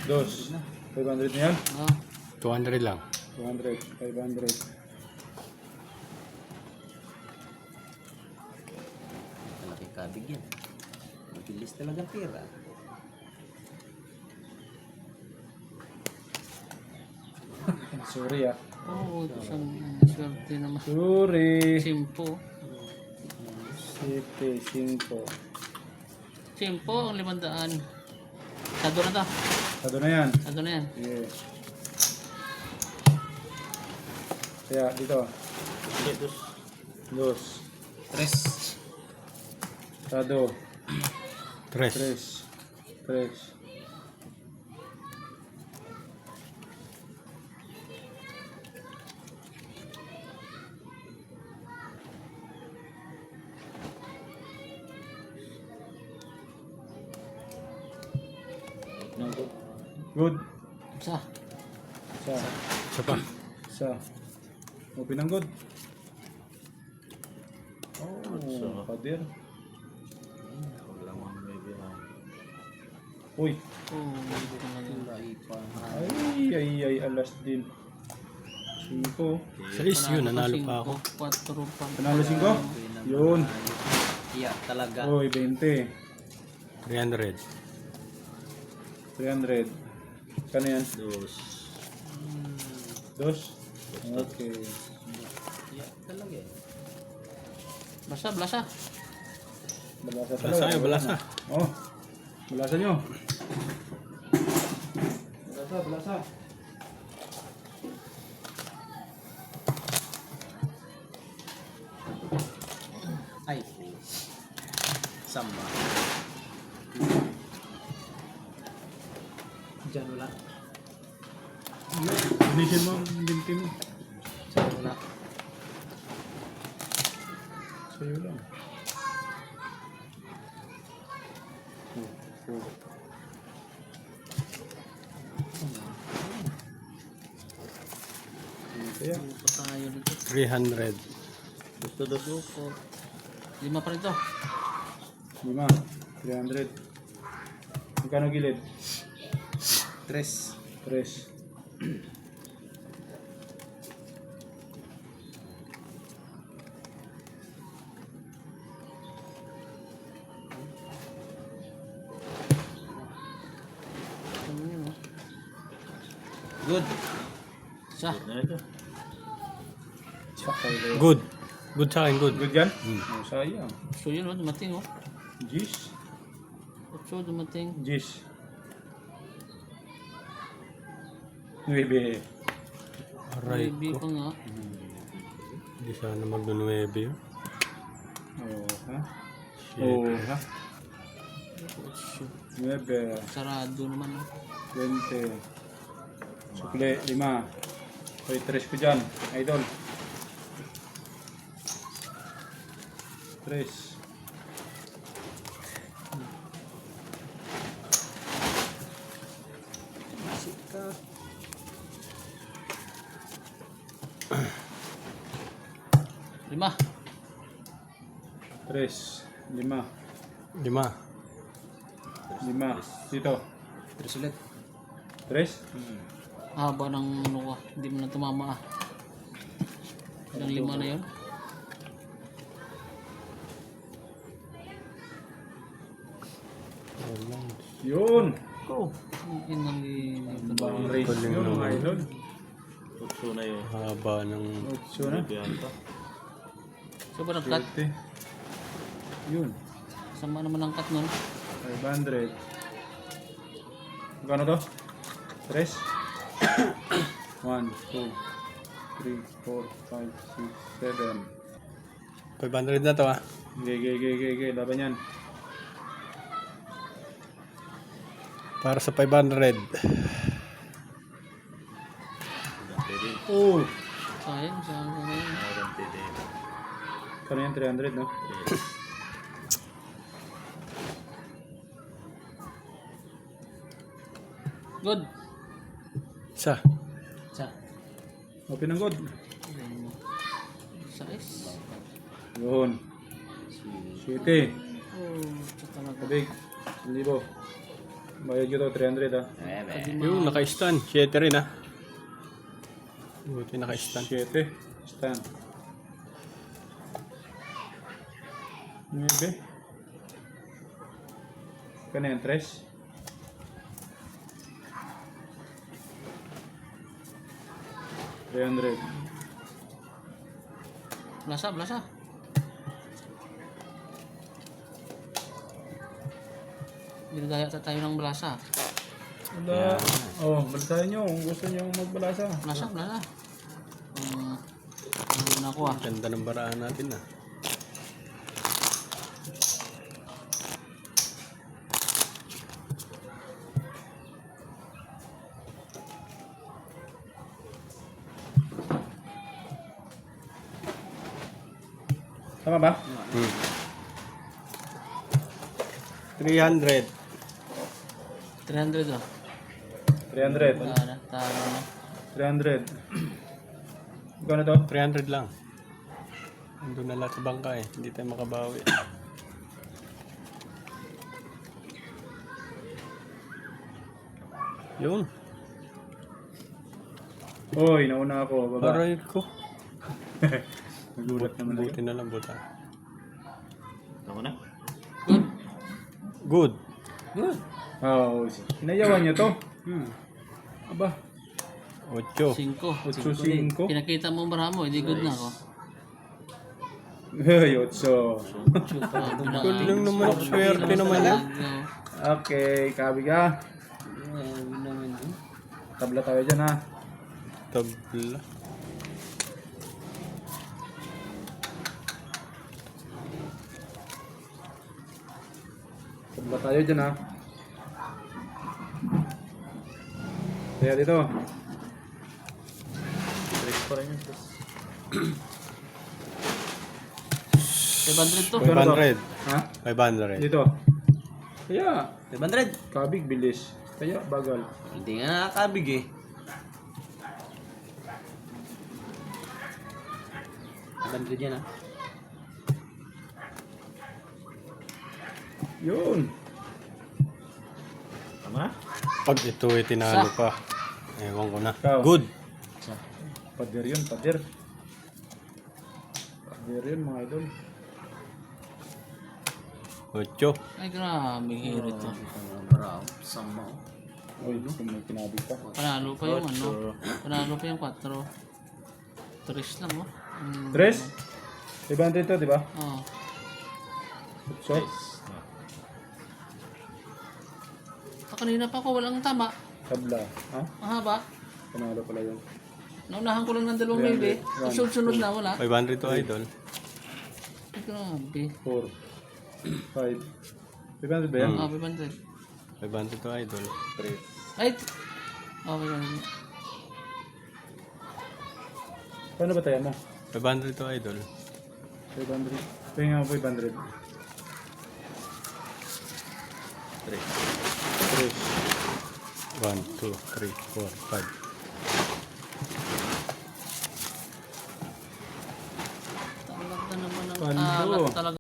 Dos. 500 na yan? 200 lang. 200. 500. Malaki kabig yan. Mabilis talaga pera. Sorry ah. Oo, isang swerte naman. Sorry. Simpo. 7, 5. Simpo, ang 500. Sado na to. Sado na yan. Sado na yan. Sige. Kaya dito. Hindi, dos. Dos. Tres. Sado. 3. 3. 3. No, go. Good. Isa. Isa. Isa pa. Isa. Open ang good. Oh, padir. Wala mo may bilang. Uy. Oo, hindi ko na yun. Ay, alas din. 5. 6 yun, nanalo pa ako. 4 pa. Panalo 5? Yun. Iya, talaga. Uy, 20. 300. 300. Kano yan? Dos. Dos? Okay. Iya, talaga eh. Blasa, blasa. Balasa Balasa yun, balasa. Oh. Balasa nyo. Balasa, balasa. Ay. Samba. Diyan wala. Finish mo ang binti mo. Diyan wala. Sa'yo lang. Kaya, Buko tayo dito. 300. Gusto dos. Buko. 5 pa rin to. 5. 300. Magkano gilid? Tres. 3. Ano yun, oh? Good. Isa. Na ito. Sakay kayo. Good. Good sa akin, good. Good yan? Hmm. Oh, sayang. So yun, oh, dumating, oh. Gis. 8 dumating. Gis. 9. Aray Baby ko. pa nga. Hindi sana mag-9 yun. Oh, ha? Shit. Oh, ha? 8. 9. Sarado naman, oh. 20. Sukle, 5. Hoy, 3 ko dyan. Idol. 3. Sikat. 5. 3. 5. 5. 5. Dito. Tres ulit. 3. Haba ng ano ko. Hindi mo na tumama, ah. Ilang 5 na yun? Yun. Oh. Yun ang Bang race Galing yun, naman. mga idol. Tutso na yun. Haba ng... 8 na. Bibihan pa. So ba ng cut? 20. Yun. Sama naman ang cut nun. 500. Magkano to? 3? 1, 2, 3, 4, 5, 6, 7. 500 na to ah. Gay. Laban yan. Para sa 500. Ganti din. Oh! Sayang, sayang. Ganti din. Kano yan? 300, no? Tres. Good. Isa. Isa. Open ang good. Size. Yun. Sweetie. Oh, ito talaga. Kabig. 1,000. Bayad ko to, 300 ah. Yung naka-stand. 7 rin ah. Buti naka-stand. 7. Stand. 9. Kano yan, 3? $300. Blasa, blasa. Binigaya tayo ng blasa. Wala. Oh, balisahin nyo kung gusto nyo magbalasa. Blasa, blasa. Ano na ako ah. Ganda ng baraan natin ah. Tama ba? 300. 300 oh. 300. Wala na, talo na. 300. Gano to? 300 lang. Nandun na lahat sa bangka eh. Hindi tayo makabawi. Yun. Hoy, nauna ako. Baba. Aray ko. Nagulat naman Buti ako. na lang buta. Ako na. Good. Good. Oo. Inayawan nyo to. Aba. 8. 5. 8-5. Pinakita mo maramo, hindi good na ako. Hey, 8. Good lang naman. Swerte naman yan. Okay, kabi ka. Tabla tayo dyan ha. Tabla. Tabla tayo dyan ha. Kaya dito. 3 pa rin yun. 500 to. 500. Ha? 500. Dito. Kaya, 500. kabig bilis. Kaya, bagal. Hindi nga nakakabig eh. 500 yan ah. Yun. Tama na? Pag ito ay tinalo pa. Ewan ko na. Ikaw. Good. Pader yun, pader. Pader yun, mga idol. 8. Ay grabe, hero to. Bravo. Sama. Uy, kung may kinabig ka. Panalo pa yung ano. Panalo pa yung 4. 3 lang oh. 3? 500 to, di ba? Oh. So, Kanina pa ako walang tama. tabla. Ha? Mahaba. Panalo pala yun. Naunahan ko lang ng 2 mili. Sunod na wala. 500 to idol. Ay grabe. 4, 5. 500 ba yan? Ah, 500. 500 to idol. 3. Ay! Okay lang. Paano ba tayo mo? 500 to idol. 500. Tingnan mo 500. 3. 1, 2, 3, 4, 5. Talaga naman ang Pando. alat talaga.